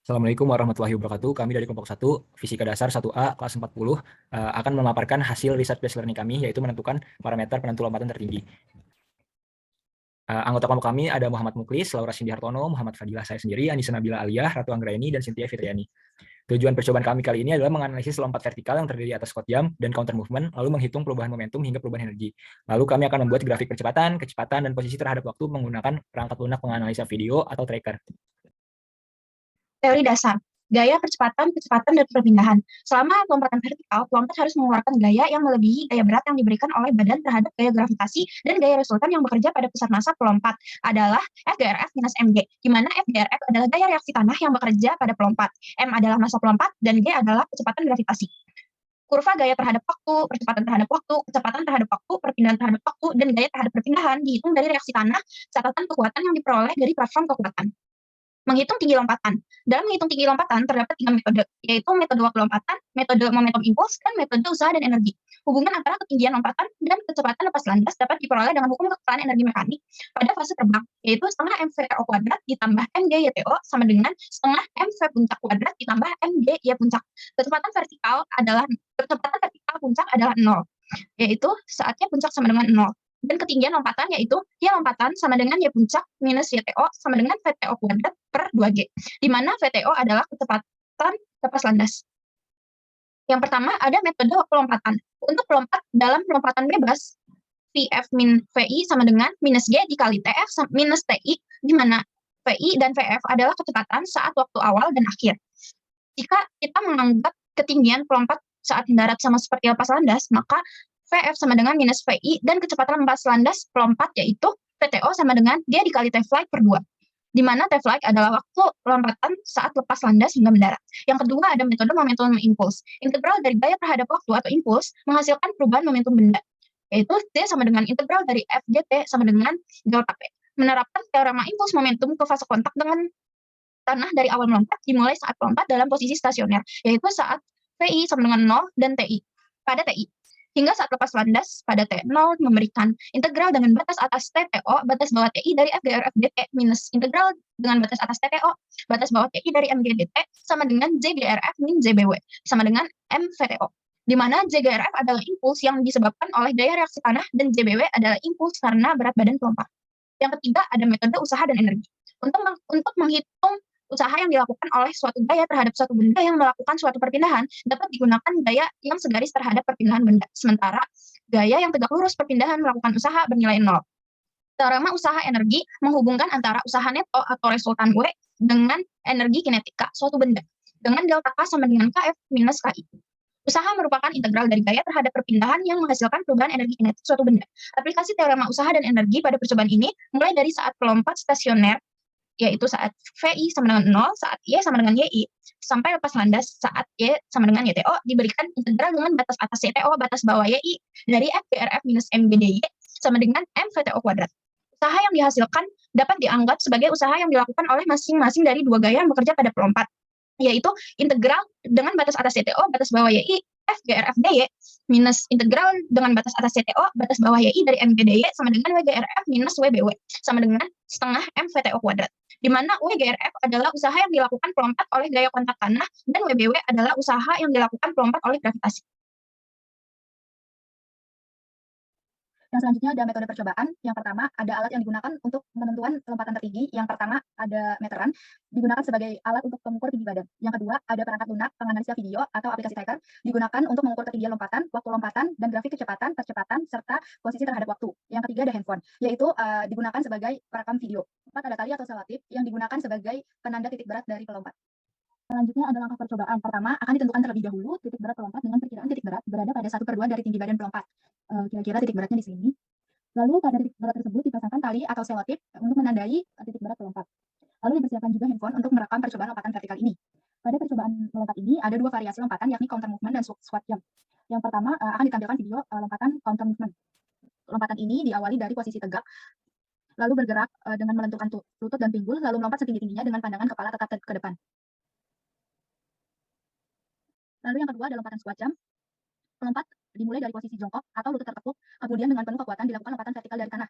Assalamualaikum warahmatullahi wabarakatuh. Kami dari kelompok 1, Fisika Dasar 1A, kelas 40, akan memaparkan hasil riset based learning kami, yaitu menentukan parameter penentu lompatan tertinggi. Anggota kelompok kami ada Muhammad Muklis, Laura Cindy Hartono, Muhammad Fadilah saya sendiri, Anissa Nabila Aliyah, Ratu Anggraini, dan Cynthia Fitriani. Tujuan percobaan kami kali ini adalah menganalisis lompat vertikal yang terdiri atas squat jump dan counter movement, lalu menghitung perubahan momentum hingga perubahan energi. Lalu kami akan membuat grafik percepatan, kecepatan, dan posisi terhadap waktu menggunakan perangkat lunak penganalisa video atau tracker. Teori dasar, gaya percepatan, kecepatan, dan perpindahan. Selama lompatan vertikal, pelompat harus mengeluarkan gaya yang melebihi gaya berat yang diberikan oleh badan terhadap gaya gravitasi dan gaya resultan yang bekerja pada pusat massa pelompat adalah FGRF minus MG, di mana FGRF adalah gaya reaksi tanah yang bekerja pada pelompat, M adalah massa pelompat, dan G adalah kecepatan gravitasi. Kurva gaya terhadap waktu, percepatan terhadap waktu, kecepatan terhadap waktu, perpindahan terhadap waktu, dan gaya terhadap perpindahan dihitung dari reaksi tanah, catatan kekuatan yang diperoleh dari platform kekuatan. Menghitung tinggi lompatan. Dalam menghitung tinggi lompatan terdapat 3 metode, yaitu metode waktu lompatan, metode momentum impuls, dan metode usaha dan energi. Hubungan antara ketinggian lompatan dan kecepatan lepas landas dapat diperoleh dengan hukum kekekalan energi mekanik pada fase terbang, yaitu setengah mvto kuadrat ditambah mgyto sama dengan setengah mv puncak kuadrat ditambah mgy puncak. Kecepatan vertikal puncak adalah 0, yaitu saatnya puncak sama dengan 0. Dan ketinggian lompatan yaitu Y lompatan sama dengan Y puncak minus YTO sama dengan VTO kuadrat per 2G, di mana VTO adalah kecepatan lepas landas. Yang pertama ada metode waktu lompatan. Untuk melompat dalam lompatan bebas, VF min VI sama dengan minus G dikali TF minus TI, di mana VI dan VF adalah kecepatan saat waktu awal dan akhir. Jika kita menganggap ketinggian pelompat saat mendarat sama seperti lepas landas, maka VF sama dengan minus VI dan kecepatan lepas landas pelompat yaitu VTO sama dengan G dikali T-flight per 2. Di mana T-flight adalah waktu lompatan saat lepas landas hingga mendarat. Yang kedua ada metode momentum impuls. Integral dari gaya terhadap waktu atau impuls menghasilkan perubahan momentum benda, yaitu T sama dengan integral dari FGT sama dengan delta P. Menerapkan teorema impuls momentum ke fase kontak dengan tanah dari awal melompat dimulai saat pelompat dalam posisi stasioner, yaitu saat VI sama dengan 0 dan TI pada TI. Hingga saat lepas landas pada T0 memberikan integral dengan batas atas TTO, batas bawah TI dari FGRF DT minus integral dengan batas atas TTO, batas bawah TI dari MGDT sama dengan JGRF min JBW sama dengan MVTO. Di mana JGRF adalah impuls yang disebabkan oleh daya reaksi tanah dan JBW adalah impuls karena berat badan pelompat. Yang ketiga ada metode usaha dan energi. Untuk menghitung usaha yang dilakukan oleh suatu gaya terhadap suatu benda yang melakukan suatu perpindahan dapat digunakan gaya yang segaris terhadap perpindahan benda, sementara gaya yang tegak lurus perpindahan melakukan usaha bernilai 0. Teorema usaha energi menghubungkan antara usaha neto atau resultan W dengan energi kinetika suatu benda dengan delta K sama dengan Kf minus Ki. Usaha merupakan integral dari gaya terhadap perpindahan yang menghasilkan perubahan energi kinetik suatu benda. Aplikasi teorema usaha dan energi pada percobaan ini mulai dari saat pelompat stasioner, yaitu saat VI sama dengan 0, saat Y sama dengan YI, sampai lepas landas saat Y sama dengan YTO diberikan integral dengan batas atas YTO, batas bawah YI dari FGRF minus MGDY sama dengan MVTO kuadrat. Usaha yang dihasilkan dapat dianggap sebagai usaha yang dilakukan oleh masing-masing dari dua gaya yang bekerja pada pelompat, yaitu integral dengan batas atas YTO, batas bawah YI, FGRF DY, minus integral dengan batas atas YTO, batas bawah YI dari MGDY sama dengan WGRF minus WBW, sama dengan setengah MVTO kuadrat. Di mana WGRF adalah usaha yang dilakukan pelompat oleh gaya kontak tanah, dan WBW adalah usaha yang dilakukan pelompat oleh gravitasi. Yang selanjutnya ada metode percobaan. Yang pertama ada alat yang digunakan untuk penentuan lompatan tertinggi. Yang pertama ada meteran, digunakan sebagai alat untuk mengukur tinggi badan. Yang kedua ada perangkat lunak penganalisa video atau aplikasi tracker, digunakan untuk mengukur ketinggian lompatan, waktu lompatan, dan grafik kecepatan, percepatan, serta posisi terhadap waktu. Yang ketiga ada handphone, yaitu digunakan sebagai perekam video. Empat ada tali atau selotip yang digunakan sebagai penanda titik berat dari pelompat. Selanjutnya ada langkah percobaan. Pertama, akan ditentukan terlebih dahulu titik berat pelompat dengan perkiraan titik berat berada pada 1/2 dari tinggi badan pelompat. Kira-kira titik beratnya di sini. Lalu pada titik berat tersebut dipasangkan tali atau selotip untuk menandai titik berat pelompat. Lalu dipersiapkan juga handphone untuk merekam percobaan lompatan vertikal ini. Pada percobaan melompat ini ada dua variasi lompatan, yakni counter movement dan squat jump. Yang pertama akan ditampilkan video lompatan counter movement. Lompatan ini diawali dari posisi tegak, lalu bergerak dengan melenturkan lutut dan pinggul, lalu melompat setinggi-tingginya dengan pandangan kepala tetap ke depan. Lalu yang kedua ada lompatan squat jump. Pelompat dimulai dari posisi jongkok atau lutut tertekuk, kemudian dengan penuh kekuatan dilakukan lompatan vertikal dari tanah.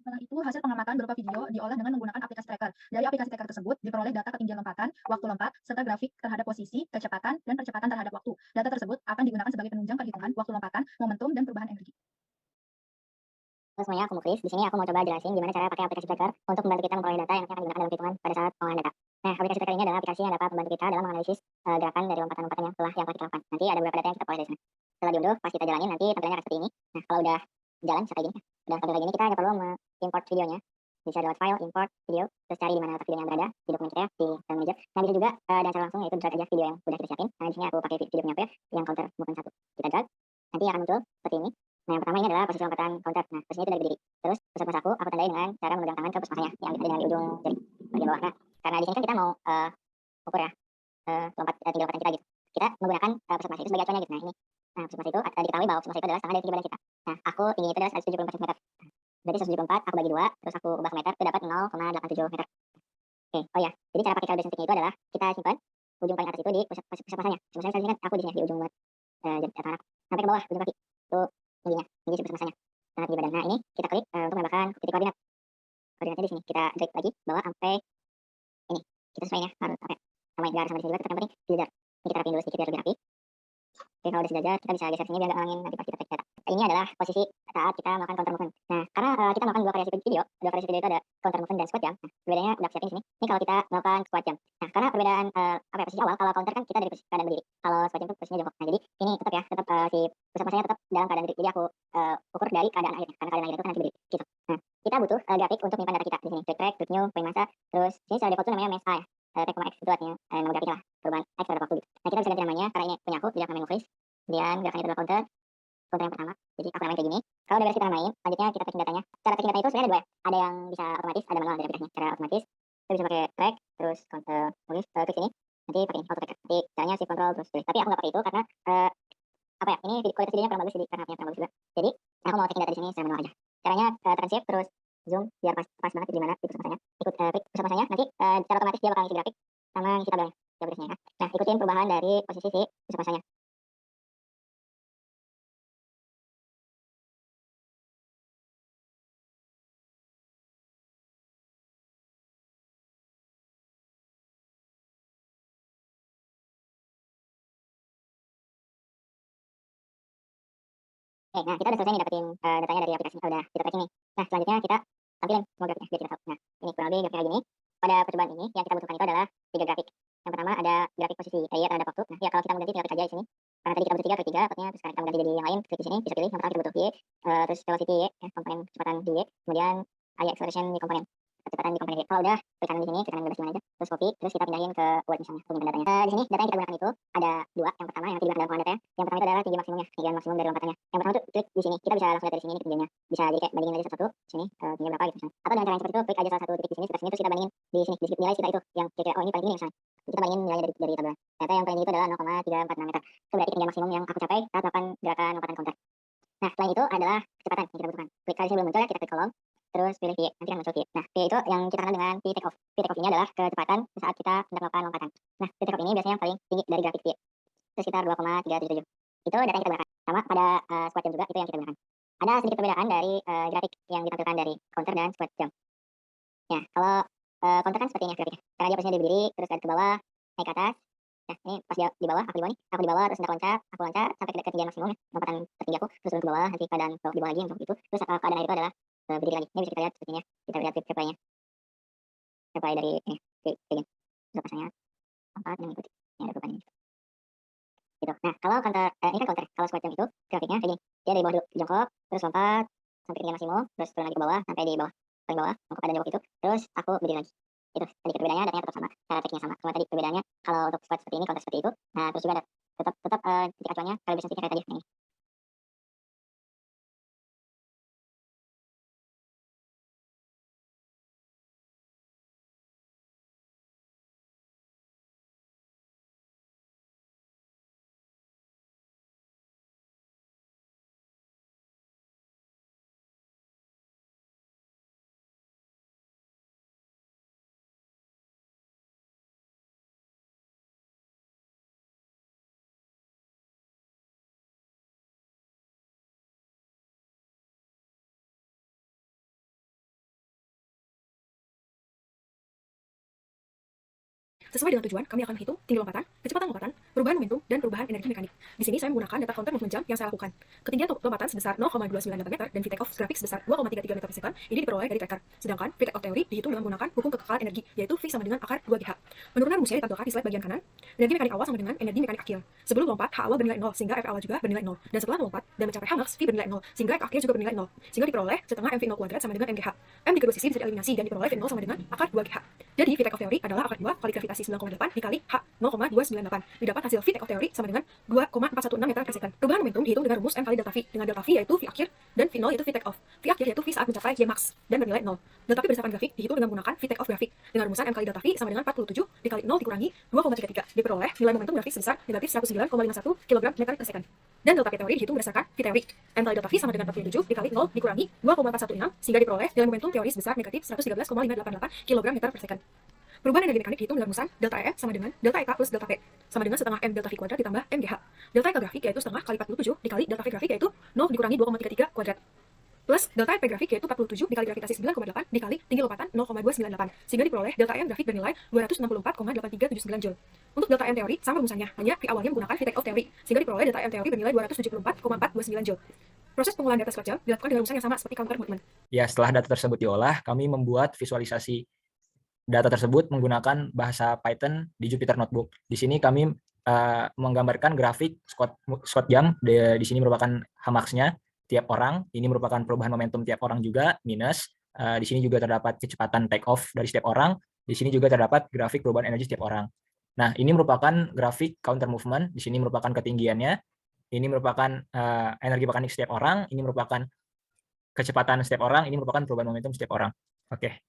Setelah itu, hasil pengamatan berupa video diolah dengan menggunakan aplikasi tracker. Dari aplikasi tracker tersebut, diperoleh data ketinggian lompatan, waktu lompat, serta grafik terhadap posisi, kecepatan, dan percepatan terhadap waktu. Data tersebut akan digunakan sebagai penunjang perhitungan waktu lompatan, momentum, dan perubahan energi. Halo semuanya, aku Muklis. Di sini aku mau coba jelasin gimana cara pakai aplikasi tracker untuk membantu kita memperoleh data yang nanti akan digunakan dalam perhitungan pada saat pengolahan data. Nah, aplikasi tracker ini adalah aplikasi yang dapat membantu kita dalam menganalisis gerakan dari lompatan-lompatan yang telah kita lakukan. Nanti ada beberapa data yang kita peroleh dari sana. Setelah diunduh, pas kita jalanin nanti tampilannya akan seperti ini. Nah, kalau udah jalan seperti gini, udah tampil kayak gini, kita hanya perlu import videonya. Bisa lewat file, import video, terus cari di mana letak videonya berada di dokumen kita ya, di file manager. Nah, bisa juga dan cara langsung yaitu drag aja video yang udah kita siapin. Nah, di sini aku pakai video penyampai yang counter movement 1. Kita drag, nanti akan muncul seperti ini. Nah, yang pertama ini adalah posisi lompatan counter. Nah, posisinya itu dari berdiri. Terus pusat pasaku aku tandai dengan cara memegang tangan ke pusat pasanya yang ada di ujung jari bagian bawah. Nah, karena di sini kan kita mau ukur ya lompat tinggi lompatan kita gitu. Kita menggunakan pusat masa itu sebagai acuannya gitu. Nah, ini. Nah, pusat masa itu diketahui bahwa pusat masa itu adalah setengah dari tinggi badan kita. Nah, aku tingginya itu adalah 174 cm. Berarti 174 aku bagi 2, terus aku ubah ke meter itu dapat 0,87 meter. Oke, oh ya. Jadi cara pakai calibration stick itu adalah kita simpan ujung paling atas itu di pusat masanya. Pusat masanya kan aku di sini di ujung buat tangan aku sampai ke bawah ujung kaki. Itu tingginya, tinggi pusat masanya. Sangat tinggi badan. Nah, ini kita klik untuk menambahkan titik koordinat. Koordinatnya di sini. Kita drag lagi bawa sampai ini. Kita sesuaiin ya, harus sampai sama yang sama di sini juga kita yang penting sejajar. Ini kita rapiin dulu sedikit biar lebih rapi. Oke, kalau udah sejajar kita bisa geser sini biar nggak ngalangin nanti pas kita take data. Ini adalah posisi saat kita melakukan counter movement. Nah, karena kita melakukan dua variasi video itu ada counter movement dan squat jump. Nah, bedanya udah siapin di sini. Ini kalau kita melakukan squat jump. Nah, karena perbedaan posisi awal, kalau counter kan kita dari posisi keadaan berdiri. Kalau squat jump itu posisinya jongkok. Nah, jadi ini tetap ya, si pusat masanya tetap dalam keadaan berdiri. Jadi aku ukur dari keadaan akhirnya. Karena keadaan akhirnya itu kan nanti berdiri. Gitu. Nah, kita butuh grafik untuk menyimpan data kita di sini. Track, new, point massa, terus ini secara default itu namanya MESA ya. Track, X itu artinya nama grafik lah, perubahan X terhadap waktu gitu. Nah, kita bisa ganti namanya karena ini punya aku, jadi aku namain Muklis. Kemudian gerakannya itu adalah counter yang pertama. Jadi aku namain kayak gini. Kalau udah beres kita namain, selanjutnya kita tracking datanya. Cara tracking data itu sebenarnya ada dua ya. Ada yang bisa otomatis, ada manual dari aplikasinya. Cara otomatis kita bisa pakai track, terus counter Muklis, klik sini. Nanti pakai auto tracker. Nanti caranya shift control terus tulis. Tapi aku nggak pakai itu karena apa ya? Ini kualitas videonya kurang bagus jadi karena punya kurang bagus juga. Jadi aku mau tracking data di sini secara manual aja. Caranya tekan shift terus zoom biar pas banget di mana di pusat masanya. Ikut klik pusat masanya. Nanti secara otomatis dia bakal ngisi grafik sama ngisi tabelnya. Tabelnya ya. Nah, ikutin perubahan dari posisi si pusat masanya. Oke, nah kita udah selesai nih dapetin datanya dari aplikasi udah kita tracking nih. Nah, selanjutnya kita tampilin semua grafiknya biar kita tahu. Nah, ini kurang lebih grafiknya gini. Pada percobaan ini yang kita butuhkan itu adalah 3 grafik. Yang pertama ada grafik posisi player terhadap waktu. Nah, ya kalau kita mau ganti tinggal klik aja di sini. Karena tadi kita butuh 3, klik 3 artinya terus sekarang kita mau ganti jadi yang lain, klik di sini, bisa pilih. Yang pertama kita butuh Y, terus velocity Y, ya, komponen kecepatan di Y, kemudian area acceleration di komponen kecepatan di komponen Y. Kalau udah klik kanan di sini, klik kanan bebas gimana aja, terus copy, terus kita pindahin ke Word misalnya, untuk datanya. Di sini data yang kita gunakan itu ada 2. Yang pertama yang nanti digunakan dalam pengolahan data. Yang pertama itu adalah tinggi maksimumnya, tinggi maksimum dari lompatannya. Yang pertama itu klik di sini, kita bisa langsung lihat dari sini ketinggiannya. Bisa jadi kayak bandingin aja satu-satu, sini tinggi berapa gitu misalnya. Atau dengan cara yang seperti itu, klik aja salah satu titik di sini, sebelah sini terus kita bandingin di sini, di nilai kita itu yang kira-kira oh ini paling tinggi misalnya. Kita bandingin nilainya dari tabel. Ternyata yang paling tinggi itu adalah 0,346 meter. Itu berarti ketinggian maksimum yang aku capai saat melakukan gerakan lompatan counter. Nah, selain itu adalah kecepatan yang kita butuhkan. Klik kali belum muncul ya, kita klik kolom, terus pilih V, nanti akan muncul V. Nah, V itu yang kita kenal dengan V take off. V take off ini adalah kecepatan saat kita hendak melakukan lompatan. Nah, V take off ini biasanya yang paling tinggi dari grafik V. Itu sekitar 2,377. Itu data yang kita gunakan. Sama pada squat jump juga itu yang kita gunakan. Ada sedikit perbedaan dari grafik yang ditampilkan dari counter dan squat jump. Ya, kalau counter kan seperti ini grafiknya. Karena dia posisinya di berdiri, terus dari ke bawah, naik ke atas. Nah, ini pas dia di bawah, aku di bawah nih. Aku di bawah terus hendak loncat, aku loncat sampai ke ketinggian maksimum ya. Lompatan tertinggi aku, terus turun ke bawah, nanti keadaan bawah di bawah lagi untuk itu. Terus keadaan akhir itu adalah berdiri lagi. Ini bisa kita lihat sepertinya. Kita lihat reply-nya. Reply dari ini, kayak gini. Terus pasangnya lompat dan mengikuti. Ini ada perubahan ini. Gitu. Nah, kalau counter, ini kan counter. Kalau squat jump itu grafiknya kayak gini. Dia dari bawah dulu jongkok, terus lompat sampai ketinggian maksimum, terus turun lagi ke bawah sampai di bawah, paling bawah, jongkok pada jongkok itu. Terus aku berdiri lagi. Itu tadi perbedaannya, datanya tetap sama, cara trackingnya sama. Cuma tadi perbedaannya kalau untuk squat seperti ini, counter seperti itu. Nah, terus juga ada tetap titik acuannya kalau bisa kayak tadi ini. Sesuai dengan tujuan, kami akan menghitung tinggi lompatan, kecepatan lompatan, perubahan momentum, dan perubahan energi mekanik. Di sini saya menggunakan data counter movement jam yang saya lakukan. Ketinggian lompatan sebesar 0,29 meter dan v take off grafik sebesar 2,33 meter per second ini diperoleh dari tracker. Sedangkan v take off teori dihitung dengan menggunakan hukum kekekalan energi, yaitu V sama dengan akar 2GH. Penurunan rumusnya ditampilkan di slide bagian kanan. Energi mekanik awal sama dengan energi mekanik akhir. Sebelum lompat, H awal bernilai 0, sehingga F awal juga bernilai 0. Dan setelah melompat dan mencapai H max, V bernilai 0, sehingga F akhir juga bernilai 0. Sehingga diperoleh setengah MV0 kuadrat sama dengan MGH. M di kedua sisi bisa dieliminasi dan diperoleh V0 sama dengan akar 2GH. Jadi V take off teori adalah akar 2 kali gravitasi 9,8 dikali H 0,298. Didapat hasil V take off teori sama dengan 2,416 meter per second. Perubahan momentum dihitung dengan rumus M kali delta V, dengan delta V yaitu V akhir dan V0 yaitu V take off. V akhir yaitu V saat mencapai Y max dan bernilai 0. Delta V berdasarkan grafik dihitung dengan menggunakan V take off grafik dengan rumusan M kali delta V sama dengan 47 dikali 0 dikurangi 2,33. Diperoleh nilai momentum grafik sebesar negatif 109,51 kg meter per second. Dan delta P teori dihitung berdasarkan V teori. M kali delta V sama dengan 47 dikali 0 dikurangi 2,416 sehingga diperoleh nilai momentum teori sebesar negatif 113,588 kg meter per second. Perubahan energi mekanik dihitung dengan rumusan delta E sama dengan delta EK plus delta P sama dengan setengah M delta V kuadrat ditambah MGH. Delta EK grafik yaitu setengah kali 47 dikali delta V grafik yaitu 0 dikurangi 2,33 kuadrat plus delta EP grafik yaitu 47 dikali gravitasi 9,8 dikali tinggi lompatan 0,298 sehingga diperoleh delta M grafik bernilai 264,8379 Joule. Untuk delta M teori sama rumusannya, hanya V awalnya menggunakan V take off teori sehingga diperoleh delta M teori bernilai 274,429 Joule. Proses pengolahan data squat jam dilakukan dengan rumusan yang sama seperti counter movement. Ya, setelah data tersebut diolah, kami membuat visualisasi data tersebut menggunakan bahasa Python di Jupyter Notebook. Di sini kami menggambarkan grafik squat jam. Di sini merupakan Hmax-nya tiap orang. Ini merupakan perubahan momentum tiap orang juga, minus. Di sini juga terdapat kecepatan take off dari setiap orang. Di sini juga terdapat grafik perubahan energi setiap orang. Nah, ini merupakan grafik counter movement. Di sini merupakan ketinggiannya. Ini merupakan energi mekanik setiap orang. Ini merupakan kecepatan setiap orang. Ini merupakan perubahan momentum setiap orang. Oke.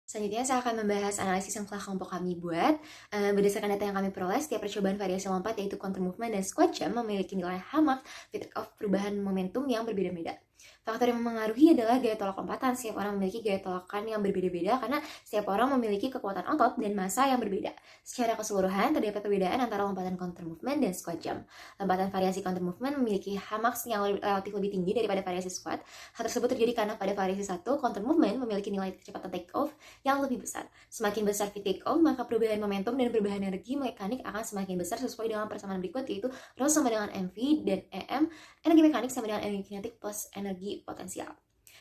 Selanjutnya saya akan membahas analisis yang telah kelompok kami buat. Berdasarkan data yang kami peroleh, setiap percobaan variasi lompat yaitu counter movement dan squat jam memiliki nilai Hmax, V take off, perubahan momentum yang berbeda-beda. Faktor yang mempengaruhi adalah gaya tolak lompatan. Setiap orang memiliki gaya tolakan yang berbeda-beda karena setiap orang memiliki kekuatan otot dan massa yang berbeda. Secara keseluruhan, terdapat perbedaan antara lompatan counter movement dan squat jam. Lompatan variasi counter movement memiliki Hmax yang relatif lebih tinggi daripada variasi squat. Hal tersebut terjadi karena pada variasi 1, counter movement memiliki nilai kecepatan take off yang lebih besar. Semakin besar V take off, maka perubahan momentum dan perubahan energi mekanik akan semakin besar sesuai dengan persamaan berikut, yaitu Rho sama dengan MV dan EM, energi mekanik sama dengan energi kinetik plus energi potensial.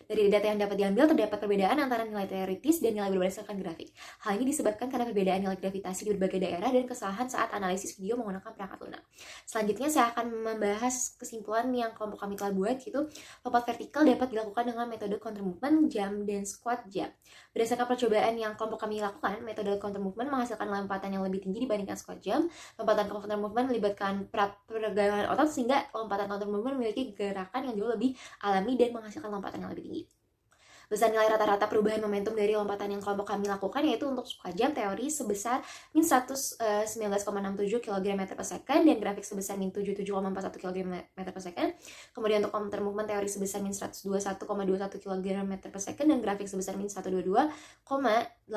Dari data yang dapat diambil, terdapat perbedaan antara nilai teoritis dan nilai berdasarkan grafik. Hal ini disebabkan karena perbedaan nilai gravitasi di berbagai daerah dan kesalahan saat analisis video menggunakan perangkat lunak. Selanjutnya, saya akan membahas kesimpulan yang kelompok kami telah buat, yaitu lompat vertikal dapat dilakukan dengan metode counter movement, jam, dan squat jam. Berdasarkan percobaan yang kelompok kami lakukan, metode counter movement menghasilkan lompatan yang lebih tinggi dibandingkan squat jam. Lompatan counter movement melibatkan pergelangan otot sehingga lompatan counter movement memiliki gerakan yang jauh lebih alami dan menghasilkan lompatan yang lebih tinggi. Besar nilai rata-rata perubahan momentum dari lompatan yang kelompok kami lakukan yaitu untuk squat jam teori sebesar min 119,67 kg meter per second dan grafik sebesar min 77,41 kg meter per second. Kemudian untuk counter movement teori sebesar min 121,21 kg meter per second dan grafik sebesar min 122,885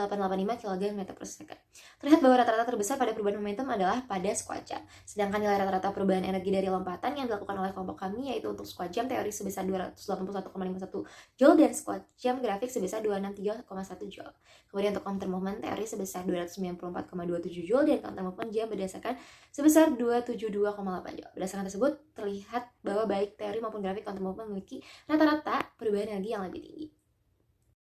kg meter per second. Terlihat bahwa rata-rata terbesar pada perubahan momentum adalah pada squat jam. Sedangkan nilai rata-rata perubahan energi dari lompatan yang dilakukan oleh kelompok kami yaitu untuk squat jam teori sebesar 281,51 Joule dan squat jam grafik sebesar 263,1 Joule. Kemudian untuk counter movement teori sebesar 294,27 Joule dan counter movement jam berdasarkan sebesar 272,8 Joule. Berdasarkan tersebut terlihat bahwa baik teori maupun grafik counter movement memiliki rata-rata perubahan energi yang lebih tinggi.